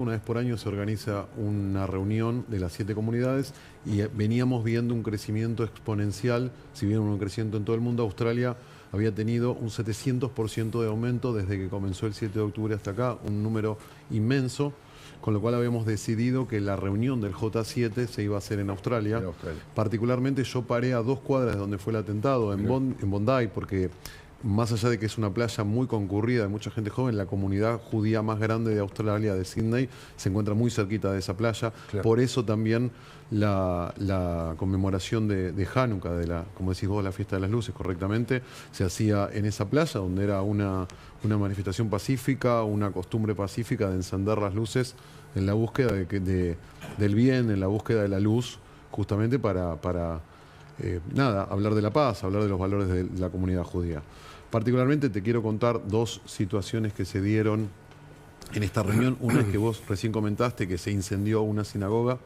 Una vez por año se organiza una reunión de las 7 comunidades y veníamos viendo un crecimiento exponencial. Si bien un crecimiento en todo el mundo, Australia había tenido un 700% de aumento desde que comenzó el 7 de octubre hasta acá, un número inmenso, con lo cual habíamos decidido que la reunión del J7 se iba a hacer en Australia. Particularmente yo paré a 2 cuadras de donde fue el atentado, en Bondi, porque más allá de que es una playa muy concurrida de mucha gente joven, la comunidad judía más grande de Australia, de Sydney, se encuentra muy cerquita de esa playa. Por eso también la conmemoración de Hanukkah, como decís vos, la fiesta de las luces, correctamente, se hacía en esa playa, donde era una manifestación pacífica, una costumbre pacífica de encender las luces en la búsqueda del bien, en la búsqueda de la luz, justamente para hablar de la paz, hablar de los valores de la comunidad judía. Particularmente te quiero contar 2 situaciones que se dieron en esta reunión. Una es que vos recién comentaste que se incendió una sinagoga.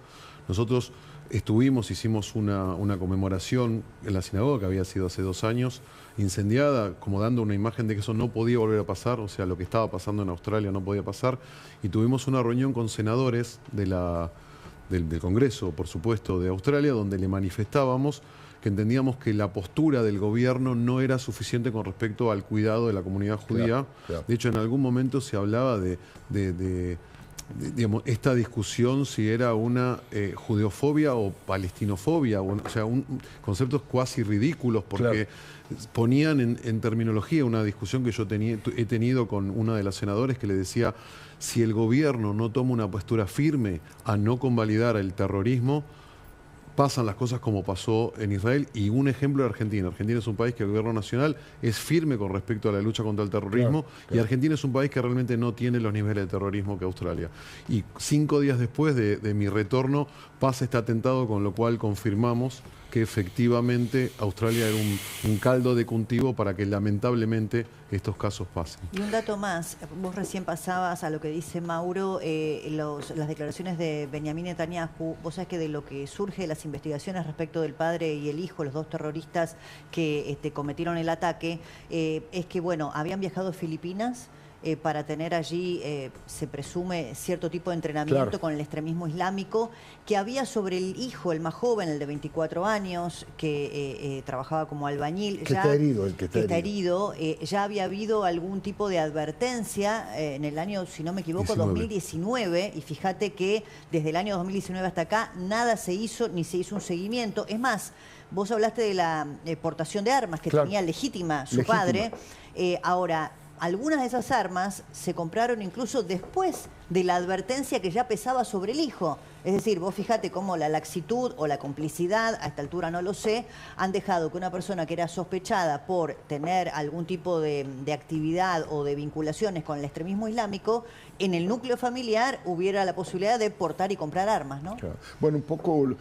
Nosotros hicimos una conmemoración en la sinagoga que había sido hace 2 años, incendiada, como dando una imagen de que eso no podía volver a pasar, o sea, lo que estaba pasando en Australia no podía pasar. Y tuvimos una reunión con senadores del Congreso, por supuesto, de Australia, donde le manifestábamos que entendíamos que la postura del gobierno no era suficiente con respecto al cuidado de la comunidad judía. De hecho, en algún momento se hablaba digamos, esta discusión si era una judeofobia o palestinofobia, o sea, conceptos cuasi ridículos, porque ponían en terminología una discusión que yo he tenido con una de las senadoras que le decía, si el gobierno no toma una postura firme a no convalidar el terrorismo, pasan las cosas como pasó en Israel. Y un ejemplo de Argentina. Argentina es un país que el gobierno nacional es firme con respecto a la lucha contra el terrorismo, y Argentina es un país que realmente no tiene los niveles de terrorismo que Australia. Y 5 días después de mi retorno pasa este atentado, con lo cual confirmamos que efectivamente Australia era un caldo de cultivo para que lamentablemente estos casos pasen. Y un dato más, vos recién pasabas a lo que dice Mauro, las declaraciones de Benjamín Netanyahu. Vos sabés que de lo que surge de las investigaciones respecto del padre y el hijo, los 2 terroristas que cometieron el ataque, es que, bueno, habían viajado a Filipinas para tener allí, se presume, cierto tipo de entrenamiento con el extremismo islámico, que había sobre el hijo, el más joven, el de 24 años, que trabajaba como albañil. Que está herido, el que está herido. Ya había habido algún tipo de advertencia en el año, si no me equivoco, 2019, y fíjate que desde el año 2019 hasta acá nada se hizo, ni se hizo un seguimiento. Es más, vos hablaste de la portación de armas que tenía legítima su padre. Ahora, algunas de esas armas se compraron incluso después de la advertencia que ya pesaba sobre el hijo. Es decir, vos fíjate cómo la laxitud o la complicidad, a esta altura no lo sé, han dejado que una persona que era sospechada por tener algún tipo de actividad o de vinculaciones con el extremismo islámico, en el núcleo familiar hubiera la posibilidad de portar y comprar armas, ¿no? Bueno, un poco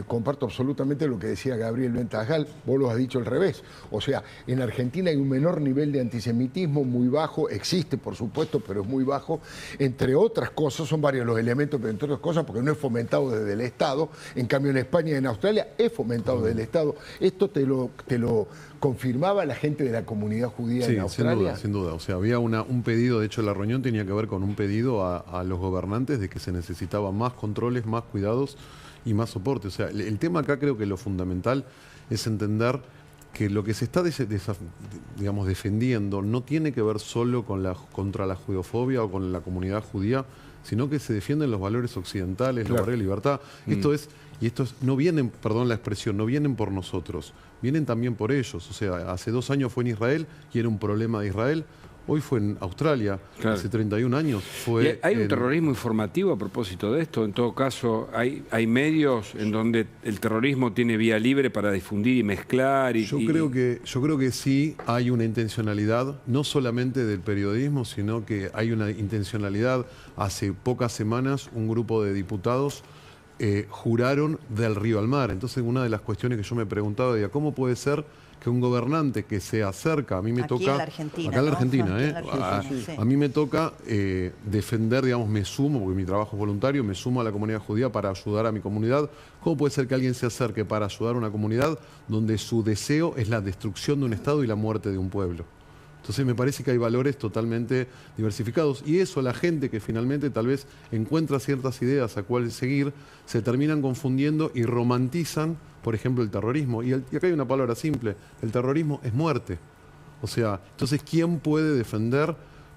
comparto absolutamente lo que decía Gabriel Ventajal. Vos lo has dicho al revés. O sea, en Argentina hay un menor nivel de antisemitismo, muy bajo, existe por supuesto, pero es muy bajo. Entre otras cosas, son varios los elementos, pero entre otras cosas porque no es fomentado desde el Estado. En cambio, en España y en Australia es fomentado desde el Estado. Esto te lo confirmaba la gente de la comunidad judía en Australia. Sin duda. O sea, había un pedido, de hecho la reunión tenía que ver con un pedido a los gobernantes de que se necesitaba más controles, más cuidados y más soporte. O sea, el tema acá creo que lo fundamental es entender que lo que se está digamos, defendiendo no tiene que ver solo contra la judeofobia o con la comunidad judía, sino que se defienden los valores occidentales, los valores de libertad. Estos no vienen, perdón la expresión, no vienen por nosotros, vienen también por ellos. O sea, hace 2 años fue en Israel y era un problema de Israel. Hoy fue en Australia, hace 31 años fue... ¿Hay un terrorismo informativo a propósito de esto? En todo caso, ¿hay medios en donde el terrorismo tiene vía libre para difundir y mezclar? Yo creo que sí hay una intencionalidad, no solamente del periodismo, sino que hay una intencionalidad. Hace pocas semanas un grupo de diputados juraron del río al mar. Entonces, una de las cuestiones que yo me preguntaba era ¿cómo puede ser que un gobernante que se acerca, a mí me toca... Acá en la Argentina, a mí me toca defender, digamos, me sumo, porque mi trabajo es voluntario, me sumo a la comunidad judía para ayudar a mi comunidad. ¿Cómo puede ser que alguien se acerque para ayudar a una comunidad donde su deseo es la destrucción de un Estado y la muerte de un pueblo? Entonces me parece que hay valores totalmente diversificados y eso la gente que finalmente tal vez encuentra ciertas ideas a cuáles seguir, se terminan confundiendo y romantizan, por ejemplo, el terrorismo. Y acá hay una palabra simple, el terrorismo es muerte. O sea, entonces, ¿quién puede defender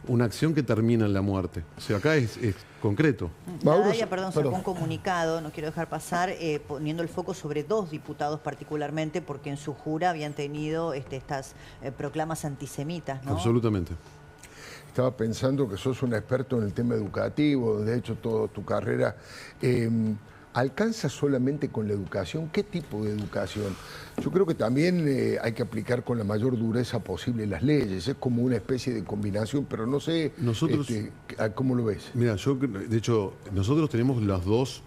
una acción que termina en la muerte? O sea, acá es concreto. Nadaya, sacó un comunicado, no quiero dejar pasar, poniendo el foco sobre 2 diputados particularmente, porque en su jura habían tenido estas proclamas antisemitas, ¿no? Absolutamente. Estaba pensando que sos un experto en el tema educativo, de hecho, toda tu carrera. ¿Alcanza solamente con la educación? ¿Qué tipo de educación? Yo creo que también hay que aplicar con la mayor dureza posible las leyes. Es como una especie de combinación, pero no sé cómo lo ves. Mira, de hecho, nosotros tenemos los 2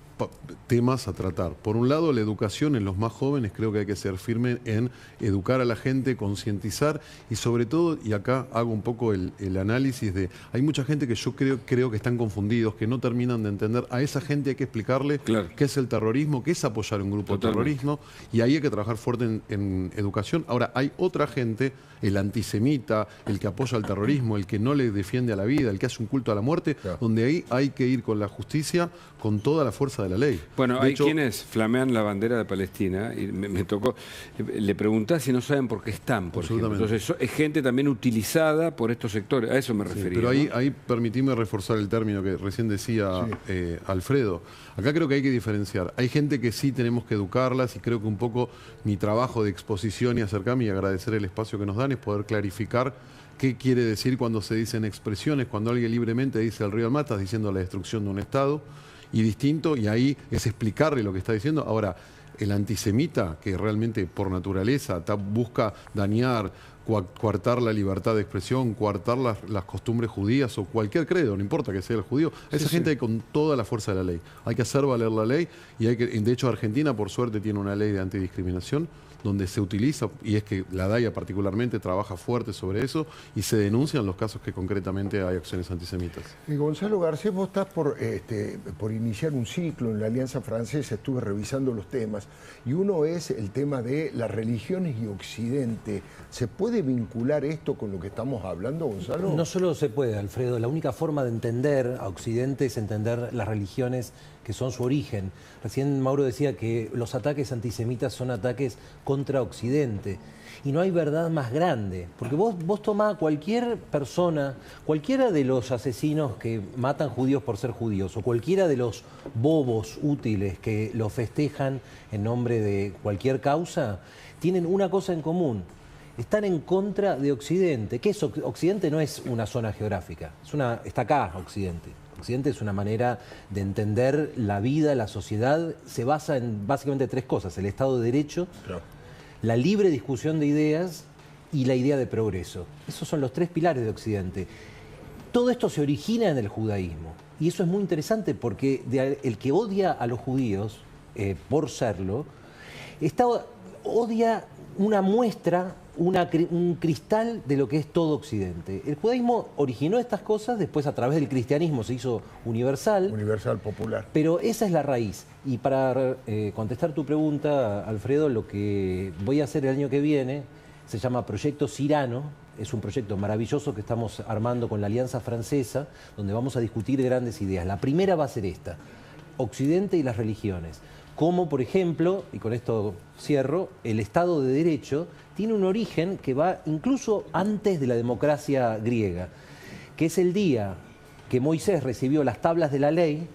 temas a tratar. Por un lado, la educación en los más jóvenes, creo que hay que ser firme en educar a la gente, concientizar y sobre todo, y acá hago un poco el análisis de, hay mucha gente que yo creo que están confundidos, que no terminan de entender, a esa gente hay que explicarle qué es el terrorismo, qué es apoyar un grupo de terrorismo y ahí hay que trabajar fuerte en educación. Ahora, hay otra gente, el antisemita, el que apoya al terrorismo, el que no le defiende a la vida, el que hace un culto a la muerte, donde ahí hay que ir con la justicia, con toda la fuerza de la ley. Bueno, hay quienes flamean la bandera de Palestina y me tocó, le preguntás si no saben por qué están, por ejemplo. Entonces es gente también utilizada por estos sectores, a eso me refería. Pero ahí permitime reforzar el término que recién decía Alfredo. Acá creo que hay que diferenciar. Hay gente que sí tenemos que educarlas y creo que un poco mi trabajo de exposición y acercarme y agradecer el espacio que nos dan es poder clarificar qué quiere decir cuando se dicen expresiones, cuando alguien libremente dice el río del Mar, estás diciendo la destrucción de un Estado, y distinto, y ahí es explicarle lo que está diciendo. Ahora, el antisemita, que realmente por naturaleza busca dañar, coartar la libertad de expresión, coartar las costumbres judías o cualquier credo, no importa que sea el judío, a esa gente hay con toda la fuerza de la ley. Hay que hacer valer la ley y de hecho Argentina por suerte tiene una ley de antidiscriminación donde se utiliza, y es que la DAIA particularmente trabaja fuerte sobre eso y se denuncian los casos que concretamente hay acciones antisemitas. Gonzalo Garcés, vos estás por iniciar un ciclo en la Alianza Francesa, estuve revisando los temas, y uno es el tema de las religiones y Occidente. ¿Se puede vincular esto con lo que estamos hablando, Gonzalo? No solo se puede, Alfredo. La única forma de entender a Occidente es entender las religiones que son su origen. Recién Mauro decía que los ataques antisemitas son ataques contra Occidente. Y no hay verdad más grande, porque vos tomás a cualquier persona, cualquiera de los asesinos que matan judíos por ser judíos, o cualquiera de los bobos útiles que lo festejan en nombre de cualquier causa, tienen una cosa en común: están en contra de Occidente. ¿Qué es Occidente? No es una zona geográfica, está acá Occidente. Occidente es una manera de entender la vida, la sociedad, se basa en básicamente 3 cosas: el Estado de Derecho, la libre discusión de ideas y la idea de progreso. Esos son los 3 pilares de Occidente. Todo esto se origina en el judaísmo. Y eso es muy interesante porque el que odia a los judíos, por serlo, odia una muestra, un cristal de lo que es todo Occidente. El judaísmo originó estas cosas, después a través del cristianismo se hizo universal. Universal, popular. Pero esa es la raíz. Y para contestar tu pregunta, Alfredo, lo que voy a hacer el año que viene se llama Proyecto Cyrano. Es un proyecto maravilloso que estamos armando con la Alianza Francesa, donde vamos a discutir grandes ideas. La primera va a ser esta: Occidente y las religiones. Como, por ejemplo, y con esto cierro, el Estado de Derecho tiene un origen que va incluso antes de la democracia griega, que es el día que Moisés recibió las tablas de la ley,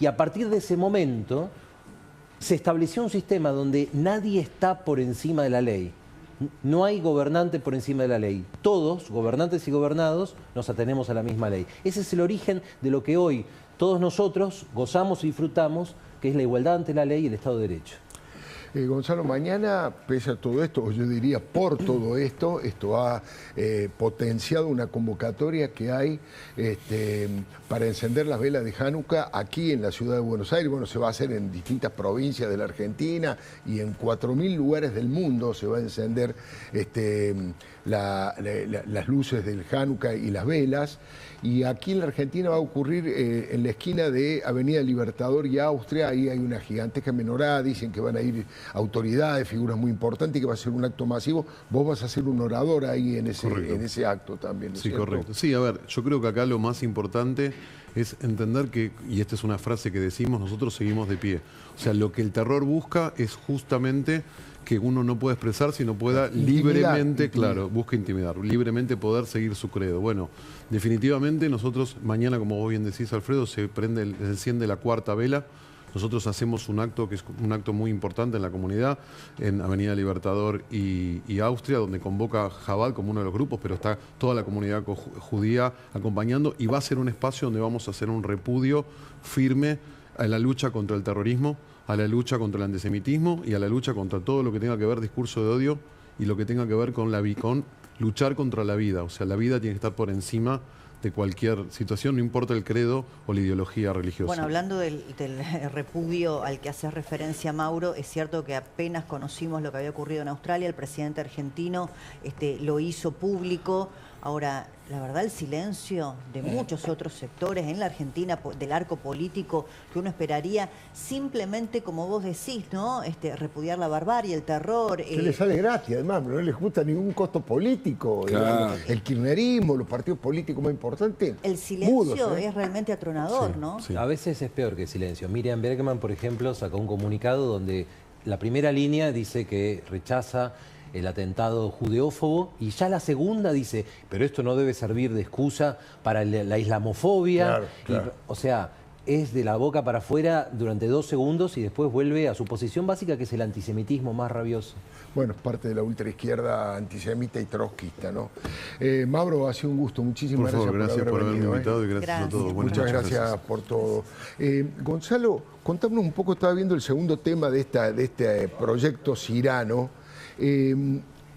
y a partir de ese momento se estableció un sistema donde nadie está por encima de la ley. No hay gobernante por encima de la ley. Todos, gobernantes y gobernados, nos atenemos a la misma ley. Ese es el origen de lo que hoy todos nosotros gozamos y disfrutamos, que es la igualdad ante la ley y el Estado de Derecho. Gonzalo, mañana, pese a todo esto, o yo diría por todo esto, ha potenciado una convocatoria que hay para encender las velas de Hanukkah aquí en la ciudad de Buenos Aires. Bueno, se va a hacer en distintas provincias de la Argentina y en 4.000 lugares del mundo se va a encender las luces del Hanukkah y las velas. Y aquí en la Argentina va a ocurrir en la esquina de Avenida Libertador y Austria, ahí hay una gigantesca menorá, dicen que van a ir autoridades, figuras muy importantes, y que va a ser un acto masivo. Vos vas a ser un orador ahí en ese acto también, ¿no es cierto? Correcto. Sí, a ver, yo creo que acá lo más importante es entender que, y esta es una frase que decimos, nosotros seguimos de pie. O sea, lo que el terror busca es justamente que uno no pueda expresar, sino pueda libremente, claro, busca intimidar, libremente poder seguir su credo. Bueno, definitivamente nosotros, mañana, como vos bien decís, Alfredo, se enciende la cuarta vela. Nosotros hacemos un acto que es un acto muy importante en la comunidad, en Avenida Libertador y Austria, donde convoca Jabal como uno de los grupos, pero está toda la comunidad judía acompañando, y va a ser un espacio donde vamos a hacer un repudio firme a la lucha contra el terrorismo, a la lucha contra el antisemitismo y a la lucha contra todo lo que tenga que ver discurso de odio y lo que tenga que ver con luchar contra la vida. O sea, la vida tiene que estar por encima de cualquier situación, no importa el credo o la ideología religiosa. Bueno, hablando del repudio al que hace referencia Mauro, es cierto que apenas conocimos lo que había ocurrido en Australia, el presidente argentino lo hizo público. Ahora, la verdad, el silencio de muchos otros sectores en la Argentina, del arco político, que uno esperaría simplemente, como vos decís, ¿no? Repudiar la barbarie, el terror. Que le sale gratis, además, no les gusta ningún costo político. Claro. El kirchnerismo, los partidos políticos más importantes. El silencio es realmente atronador, Sí, ¿no? sí. A veces es peor que el silencio. Miriam Bregman, por ejemplo, sacó un comunicado donde la primera línea dice que rechaza el atentado judeófobo, y ya la segunda dice, pero esto no debe servir de excusa para la islamofobia. Claro. O sea, es de la boca para afuera durante 2 segundos y después vuelve a su posición básica, que es el antisemitismo más rabioso. Bueno, es parte de la ultraizquierda antisemita y trotskista, ¿no? Mauro, ha sido un gusto. Muchísimas gracias por haberme invitado y gracias a todos. Buenas Muchas noches. gracias por todo. Gonzalo, contámonos un poco, estaba viendo el segundo tema de este proyecto Cyrano.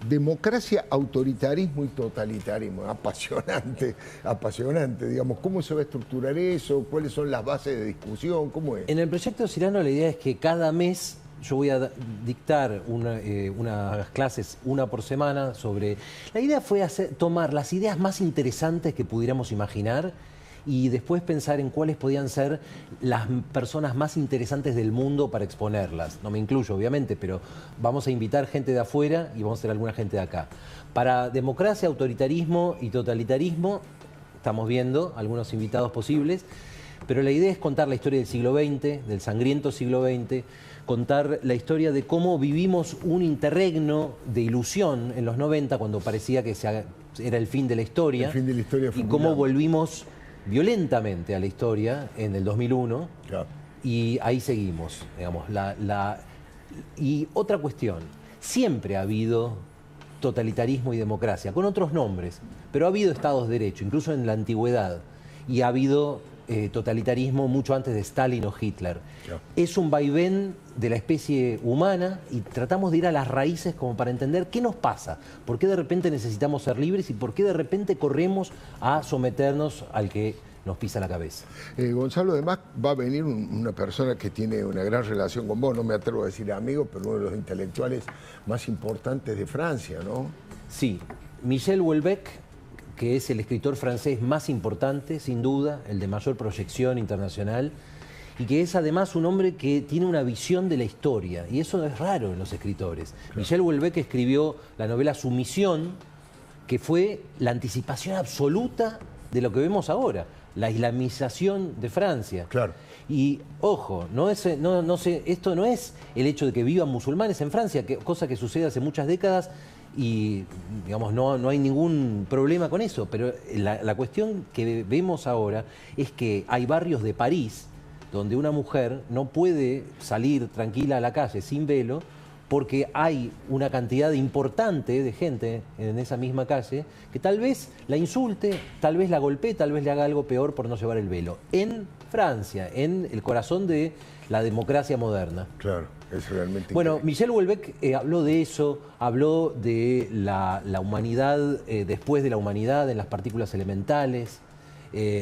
Democracia, autoritarismo y totalitarismo. Apasionante, apasionante, digamos. ¿Cómo se va a estructurar eso? ¿Cuáles son las bases de discusión? ¿Cómo es? En el proyecto Cyrano la idea es que cada mes yo voy a dictar unas clases, una por semana, sobre... La idea fue tomar las ideas más interesantes que pudiéramos imaginar y después pensar en cuáles podían ser las personas más interesantes del mundo para exponerlas. No me incluyo, obviamente, pero vamos a invitar gente de afuera y vamos a tener alguna gente de acá. Para democracia, autoritarismo y totalitarismo, estamos viendo algunos invitados posibles, pero la idea es contar la historia del siglo XX, del sangriento siglo XX, contar la historia de cómo vivimos un interregno de ilusión en los 90, cuando parecía que era el fin de la historia. El fin de la historia fue y cómo volvimos violentamente a la historia en el 2001, Claro. y ahí seguimos, digamos. Y otra cuestión, siempre ha habido totalitarismo y democracia, con otros nombres, pero ha habido estados de derecho, incluso en la antigüedad, y ha habido totalitarismo mucho antes de Stalin o Hitler. Claro. Es un vaivén de la especie humana y tratamos de ir a las raíces como para entender qué nos pasa, por qué de repente necesitamos ser libres y por qué de repente corremos a someternos al que nos pisa la cabeza. Gonzalo, además va a venir una persona que tiene una gran relación con vos, no me atrevo a decir amigo, pero uno de los intelectuales más importantes de Francia, ¿no? Sí, Michel Houellebecq, que es el escritor francés más importante, sin duda, el de mayor proyección internacional, y que es además un hombre que tiene una visión de la historia, y eso es raro en los escritores. Claro. Michel Houellebecq escribió la novela Sumisión, que fue la anticipación absoluta de lo que vemos ahora, la islamización de Francia. Claro. Y ojo, esto no es el hecho de que vivan musulmanes en Francia, cosa que sucede hace muchas décadas, y digamos no hay ningún problema con eso, pero la cuestión que vemos ahora es que hay barrios de París donde una mujer no puede salir tranquila a la calle sin velo porque hay una cantidad importante de gente en esa misma calle que tal vez la insulte, tal vez la golpee, tal vez le haga algo peor por no llevar el velo. En Francia, en el corazón de la democracia moderna. Claro, es realmente Bueno, increíble. Michel Houellebecq habló de eso, habló de la humanidad después de la humanidad en las partículas elementales,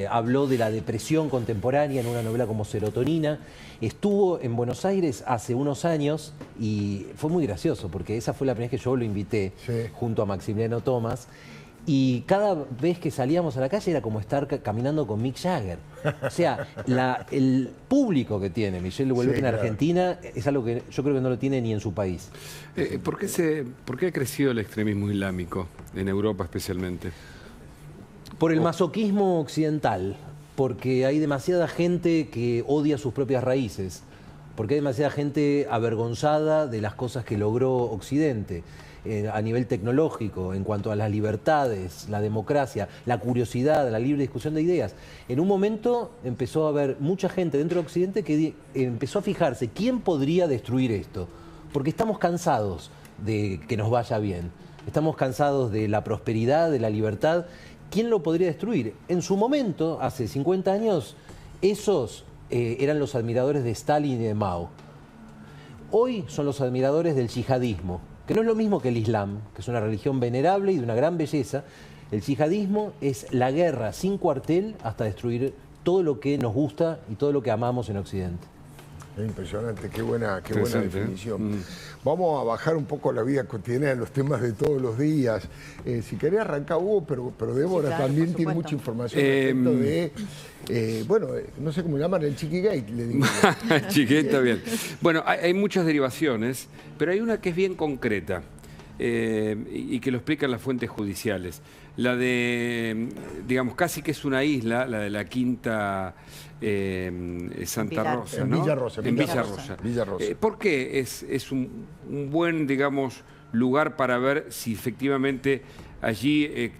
habló de la depresión contemporánea en una novela como Serotonina. Estuvo en Buenos Aires hace unos años y fue muy gracioso porque esa fue la primera vez que yo lo invité junto a Maximiliano Thomas. Y cada vez que salíamos a la calle era como estar caminando con Mick Jagger. O sea, el público que tiene Michel Houellebecq en Argentina es algo que yo creo que no lo tiene ni en su país. ¿Por qué ha crecido el extremismo islámico, en Europa especialmente? Por el masoquismo occidental, porque hay demasiada gente que odia sus propias raíces, porque hay demasiada gente avergonzada de las cosas que logró Occidente. A nivel tecnológico, en cuanto a las libertades, la democracia, la curiosidad, la libre discusión de ideas. En un momento empezó a haber mucha gente dentro de Occidente que empezó a fijarse quién podría destruir esto, porque estamos cansados de que nos vaya bien, estamos cansados de la prosperidad, de la libertad. ¿Quién lo podría destruir? En su momento, hace 50 años, esos eran los admiradores de Stalin y de Mao. Hoy son los admiradores del yihadismo, que no es lo mismo que el Islam, que es una religión venerable y de una gran belleza. El yihadismo es la guerra sin cuartel hasta destruir todo lo que nos gusta y todo lo que amamos en Occidente. Es impresionante, qué buena definición. Vamos a bajar un poco la vida cotidiana, los temas de todos los días. Si querés arrancar, Hugo, pero Débora claro, también tiene mucha información respecto de, bueno, no sé cómo llaman, el Chiquigate, le digo. Chiquigate está bien. Bueno, hay muchas derivaciones, pero hay una que es bien concreta y que lo explican las fuentes judiciales. La de, digamos, casi que es una isla, la de la Quinta Santa Rosa, ¿no? En Villa Rosa. ¿Por qué es un buen, digamos, lugar para ver si efectivamente allí